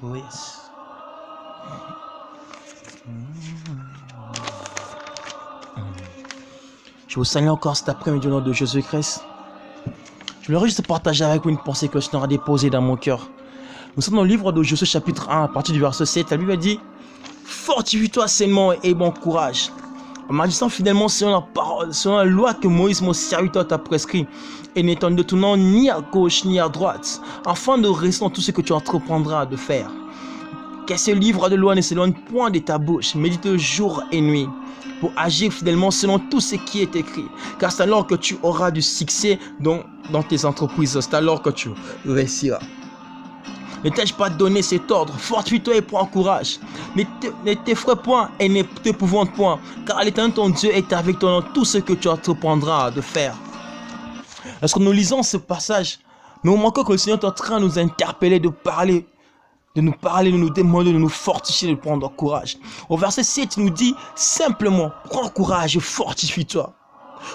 Oh yes. Je vous salue encore cet après-midi au nom de Jésus-Christ. Je voudrais juste partager avec vous une pensée que le Seigneur a déposée dans mon cœur. Nous sommes dans le livre de Josué chapitre 1 à partir du verset 7. La Bible dit: fortifie-toi sainement et bon courage, en m'agissant fidèlement selon la parole, selon la loi que Moïse mon serviteur t'a prescrit, et n'étant ne tournant ni à gauche ni à droite, afin de réussir dans tout ce que tu entreprendras de faire. Que ce livre de loi ne s'éloigne point de ta bouche, médite jour et nuit, pour agir fidèlement selon tout ce qui est écrit. Car c'est alors que tu auras du succès dans tes entreprises, c'est alors que tu réussiras. Ne t'ai-je pas donné cet ordre? Fortifie-toi et prends courage. Ne t'effraie point et ne t'épouvante point, car l'Éternel ton Dieu est avec toi dans tout ce que tu entreprendras de faire. Lorsque nous lisons ce passage, nous remarquons que le Seigneur est en train de nous interpeller, de nous demander, de nous fortifier, de prendre courage. Au verset 7, il nous dit simplement: prends courage et fortifie-toi.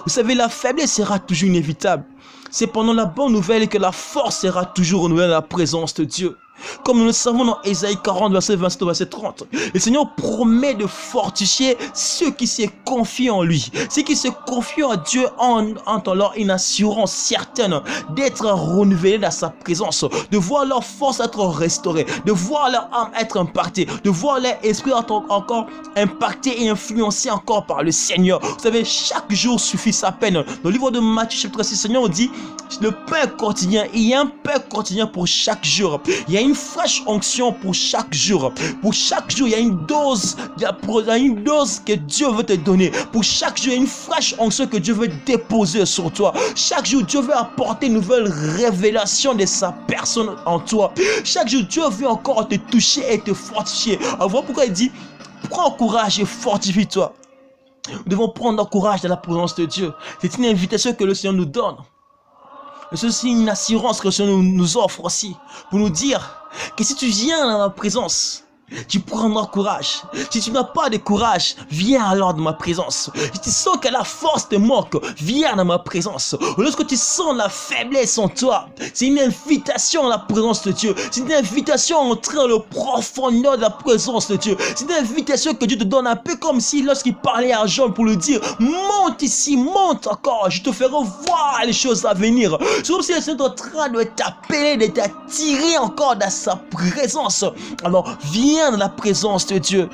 Vous savez, la faiblesse sera toujours inévitable. C'est pendant la bonne nouvelle que la force sera toujours renouvelée dans la présence de Dieu. Comme nous le savons dans Ésaïe 40, verset 27 au verset 30, le Seigneur promet de fortifier ceux qui se confient en lui. Ceux qui se confient en Dieu ont alors une assurance certaine d'être renouvelés dans sa présence, de voir leur force être restaurée, de voir leur âme être impactée, de voir leur esprit être encore impacté et influencé encore par le Seigneur. Vous savez, chaque jour suffit sa peine. Dans le livre de Matthieu chapitre 6, le Seigneur dit: le pain quotidien, il y a un pain quotidien pour chaque jour. Il y a une fraîche onction pour chaque jour. Pour chaque jour, il y a une dose, que Dieu veut te donner. Pour chaque jour, il y a une fraîche onction que Dieu veut déposer sur toi. Chaque jour, Dieu veut apporter une nouvelle révélation de sa personne en toi. Chaque jour, Dieu veut encore te toucher et te fortifier. Alors voilà pourquoi il dit: prends courage et fortifie-toi. Nous devons prendre courage dans la présence de Dieu. C'est une invitation que le Seigneur nous donne. C'est aussi une assurance que le Seigneur nous offre aussi, pour nous dire que si tu viens dans ma présence, tu prendras courage. Si tu n'as pas de courage, viens alors dans ma présence. Si tu sens que la force te manque, viens dans ma présence. Lorsque tu sens la faiblesse en toi, c'est une invitation à la présence de Dieu. C'est une invitation à entrer dans le profondeur de la présence de Dieu. C'est une invitation que Dieu te donne, un peu comme si lorsqu'il parlait à Jean pour lui dire: monte ici, monte encore, je te ferai voir les choses à venir. C'est comme si le Seigneur est en train de t'appeler, de t'attirer encore dans sa présence. Alors viens dans la présence de Dieu.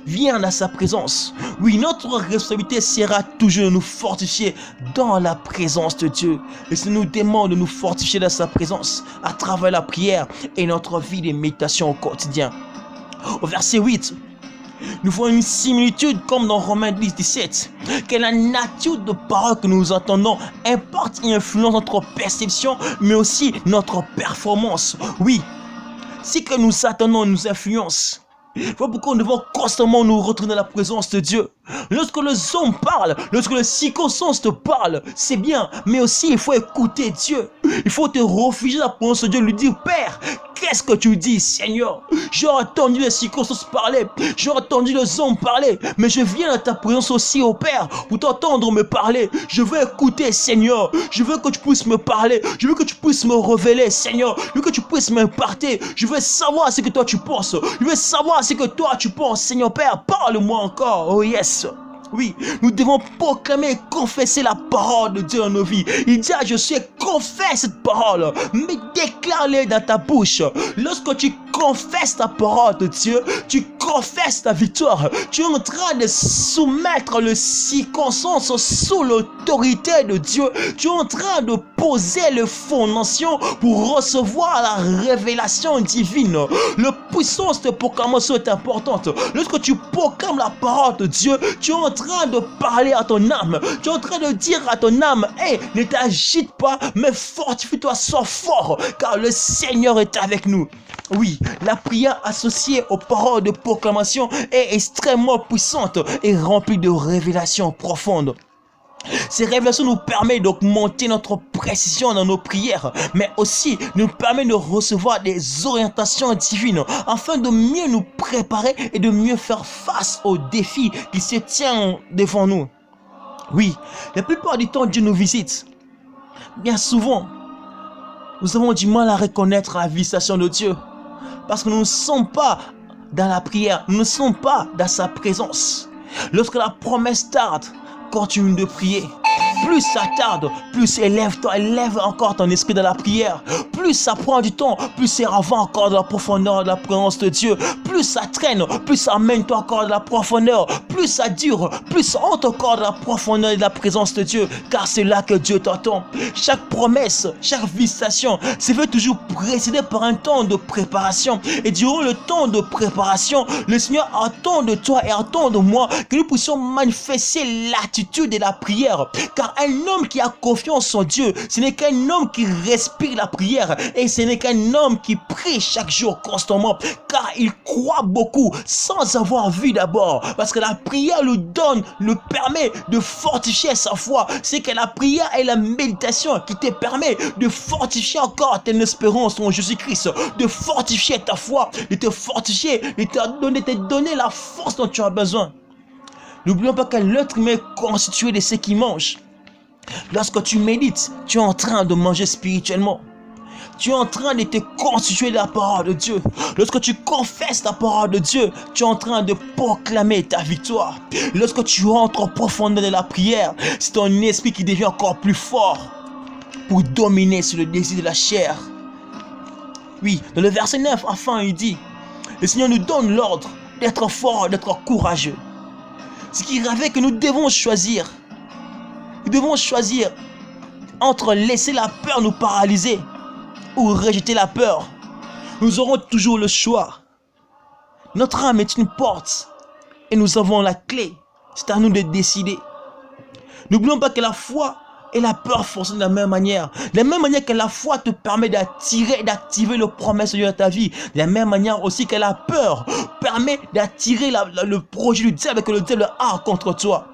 Viens dans sa présence. Oui, notre responsabilité sera toujours de nous fortifier dans la présence de Dieu. Et si nous demande de nous fortifier dans sa présence à travers la prière et notre vie de méditation au quotidien. Au verset 8, nous voyons une similitude comme dans Romains 10, 17, que la nature de parole que nous entendons importe et influence notre perception, mais aussi notre performance. Oui, si que nous attendons nous influence. Voilà pourquoi nous devons constamment nous retourner à la présence de Dieu. Lorsque les hommes parlent, lorsque les circonstances te parlent, c'est bien, mais aussi il faut écouter Dieu. Il faut te réfugier à la présence de Dieu, lui dire: Père, qu'est-ce que tu dis, Seigneur? J'ai entendu les circonstances parler, j'ai entendu les hommes parler, mais je viens à ta présence aussi, au Père, pour t'entendre me parler. Je veux écouter, Seigneur. Je veux que tu puisses me parler. Je veux que tu puisses me révéler, Seigneur. Je veux que tu puisses m'imparter. Je veux savoir ce que toi tu penses. Je veux savoir ce que toi tu penses, Seigneur Père. Parle-moi encore. Oh yes. Oui, nous devons proclamer et confesser la parole de Dieu dans nos vies. Il dit à Josué: confesse cette parole, mais déclare-les dans ta bouche. Lorsque tu confesses la parole de Dieu, tu confesses ta victoire. Tu es en train de soumettre les circonstances sous l'autorité de Dieu. Tu es en train de poser les fondations pour recevoir la révélation divine. La puissance de proclamation est importante. Lorsque tu proclames la parole de Dieu, tu es en train de parler à ton âme. Tu es en train de dire à ton âme: hey, ne t'agite pas, mais fortifie-toi, sois fort, car le Seigneur est avec nous. Oui, la prière associée aux paroles de proclamation est extrêmement puissante et remplie de révélations profondes. Ces révélations nous permettent d'augmenter notre précision dans nos prières, mais aussi nous permettent de recevoir des orientations divines afin de mieux nous préparer et de mieux faire face aux défis qui se tiennent devant nous. Oui, la plupart du temps, Dieu nous visite. Bien souvent, nous avons du mal à reconnaître la visitation de Dieu. Parce que nous ne sommes pas dans la prière, nous ne sommes pas dans sa présence. Lorsque la promesse tarde, continue de prier. Plus ça tarde, plus élève encore ton esprit dans la prière. Plus ça prend du temps, plus c'est avant encore de la profondeur de la présence de Dieu. Plus ça traîne, plus ça amène toi encore de la profondeur. Plus ça dure, plus ça entre encore de la profondeur de la présence de Dieu. Car c'est là que Dieu t'entend. Chaque promesse, chaque visitation se fait toujours précéder par un temps de préparation. Et durant le temps de préparation, le Seigneur attend de toi et attend de moi que nous puissions manifester l'attitude de la prière. Car un homme qui a confiance en Dieu, ce n'est qu'un homme qui respire la prière et ce n'est qu'un homme qui prie chaque jour constamment, car il croit beaucoup sans avoir vu d'abord, parce que la prière lui permet de fortifier sa foi. C'est que la prière et la méditation qui te permet de fortifier encore ton espérance en Jésus-Christ, de fortifier ta foi, de te fortifier, de te donner la force dont tu as besoin. N'oublions pas que l'être humain est constitué de ce qu'il mange. Lorsque tu médites, tu es en train de manger spirituellement. Tu es en train de te constituer de la parole de Dieu. Lorsque tu confesses la parole de Dieu, tu es en train de proclamer ta victoire. Lorsque tu rentres en profondeur de la prière, c'est ton esprit qui devient encore plus fort pour dominer sur le désir de la chair. Oui, dans le verset 9, enfin il dit, le Seigneur nous donne l'ordre d'être fort, d'être courageux. Ce qui rêvait que nous devons choisir. Nous devons choisir entre laisser la peur nous paralyser ou rejeter la peur. Nous aurons toujours le choix. Notre âme est une porte et nous avons la clé. C'est à nous de décider. N'oublions pas que la foi et la peur fonctionnent de la même manière. De la même manière que la foi te permet d'attirer, d'activer le promesse de Dieu dans ta vie. De la même manière aussi que la peur permet d'attirer le projet du diable que le diable a contre toi.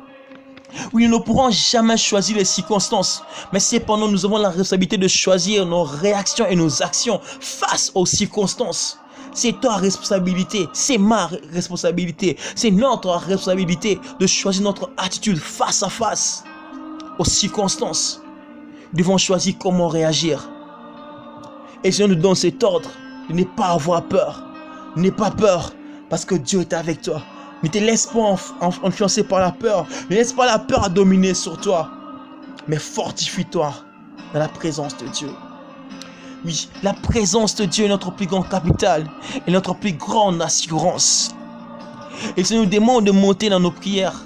Oui, nous ne pourrons jamais choisir les circonstances, mais cependant nous avons la responsabilité de choisir nos réactions et nos actions face aux circonstances. C'est ta responsabilité, c'est ma responsabilité, c'est notre responsabilité de choisir notre attitude face à face aux circonstances. Nous devons choisir comment réagir. Et si on nous donne cet ordre de ne pas avoir peur, n'aie pas peur parce que Dieu est avec toi. Ne te laisse pas influencer par la peur. Ne laisse pas la peur dominer sur toi. Mais fortifie-toi dans la présence de Dieu. Oui, la présence de Dieu est notre plus grand capital et notre plus grande assurance. Et ça nous demande de monter dans nos prières,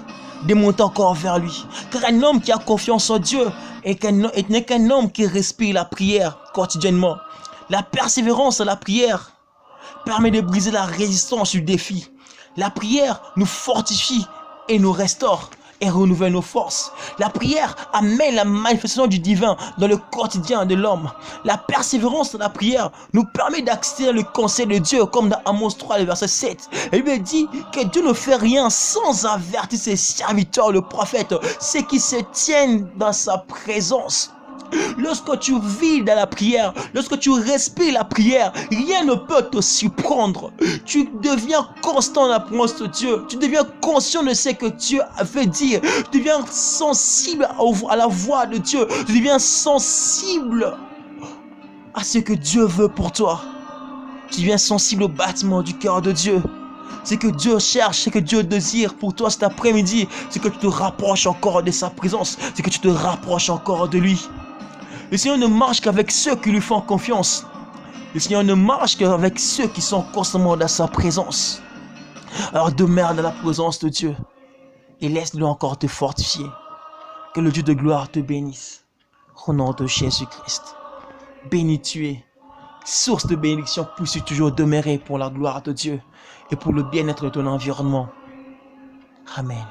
de monter encore vers lui. Car un homme qui a confiance en Dieu n'est qu'un homme qui respire la prière quotidiennement. La persévérance à la prière permet de briser la résistance du défi. La prière nous fortifie et nous restaure et renouvelle nos forces. La prière amène la manifestation du divin dans le quotidien de l'homme. La persévérance dans la prière nous permet d'accéder le conseil de Dieu, comme dans Amos 3, le verset 7. Il lui dit que Dieu ne fait rien sans avertir ses serviteurs, le prophète, ceux qui se tiennent dans sa présence. Lorsque tu vis dans la prière, lorsque tu respires la prière, rien ne peut te surprendre. Tu deviens constant dans la présence de Dieu. Tu deviens conscient de ce que Dieu veut dire. Tu deviens sensible à la voix de Dieu. Tu deviens sensible à ce que Dieu veut pour toi. Tu deviens sensible au battement du cœur de Dieu. Ce que Dieu cherche, ce que Dieu désire pour toi cet après-midi, c'est que tu te rapproches encore de sa présence, c'est que tu te rapproches encore de lui. Le Seigneur ne marche qu'avec ceux qui lui font confiance. Le Seigneur ne marche qu'avec ceux qui sont constamment dans sa présence. Alors demeure dans la présence de Dieu et laisse-le encore te fortifier. Que le Dieu de gloire te bénisse. Au nom de Jésus-Christ. Béni tu es. Source de bénédiction, puisses-tu toujours demeurer pour la gloire de Dieu et pour le bien-être de ton environnement. Amen.